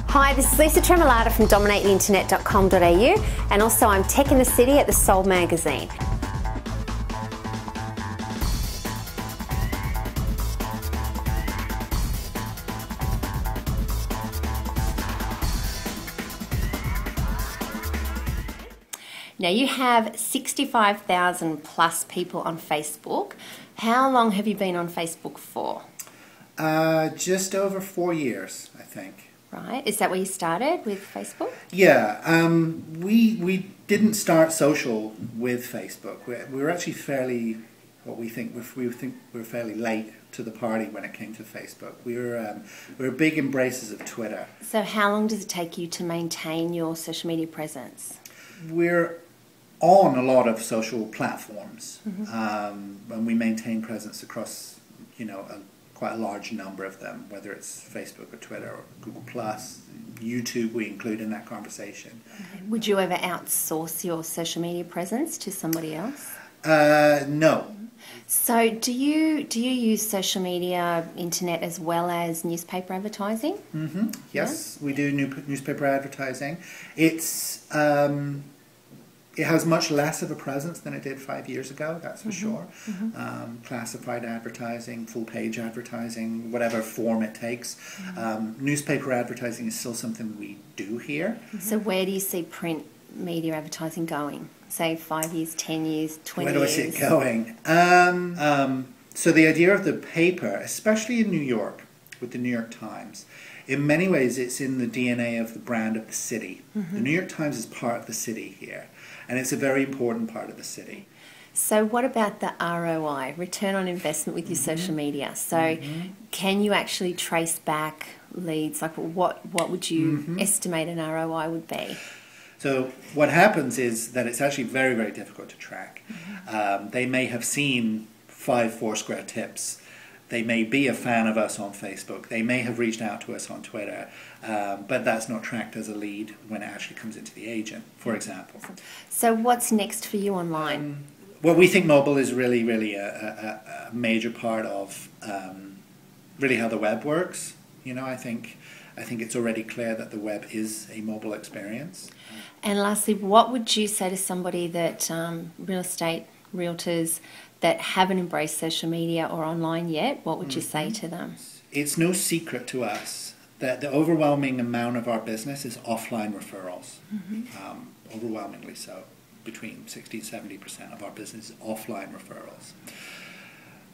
Hi, this is Lisa Tremolata from dominatetheinternet.com.au, and also I'm Tech in the City at the Soul magazine. Now you have 65,000 plus people on Facebook. How long have you been on Facebook for? Just over 4 years, I think. Right. Is that where you started with Facebook? Yeah. We didn't start social with Facebook. We were actually fairly, we think we're fairly late to the party when it came to Facebook. We were big embracers of Twitter. So how long does it take you to maintain your social media presence? We're on a lot of social platforms, and we maintain presence across, quite a large number of them, whether it's Facebook or Twitter or Google+, YouTube we include in that conversation. Okay. Would you ever outsource your social media presence to somebody else? No. So do you use social media, internet, as well as newspaper advertising? Yes, we do newspaper advertising. It has much less of a presence than it did 5 years ago, that's for sure. Classified advertising, full-page advertising, whatever form it takes. Newspaper advertising is still something we do here. So where do you see print media advertising going? Say 5 years, 10 years, 20 years? Where do I see it going? So the idea of the paper, especially in New York, with the New York Times, in many ways it's in the DNA of the brand of the city. The New York Times is part of the city here, and it's a very important part of the city. So what about the ROI, return on investment with your social media? So can you actually trace back leads? Like what would you estimate an ROI would be? So what happens is that it's actually very, very difficult to track. They may have seen 5 Foursquare tips. They may be a fan of us on Facebook. They may have reached out to us on Twitter, but that's not tracked as a lead when it actually comes into the agent, for example. So what's next for you online? Well, we think mobile is really, really a major part of really how the web works. I think it's already clear that the web is a mobile experience. And lastly, what would you say to somebody that real estate realtors that haven't embraced social media or online yet? What would you say to them? It's no secret to us that the overwhelming amount of our business is offline referrals. Overwhelmingly so. Between 60 and 70% of our business is offline referrals.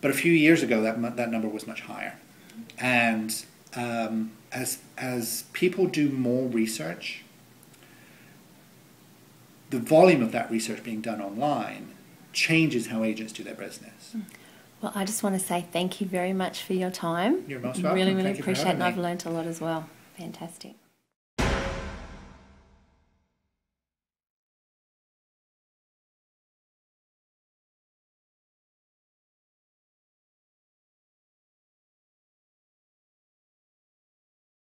But a few years ago, that number was much higher. And as people do more research, the volume of that research being done online changes how agents do their business. Well, I just want to say thank you very much for your time. You're most welcome. Really appreciate it, and I've learnt a lot as well. Fantastic.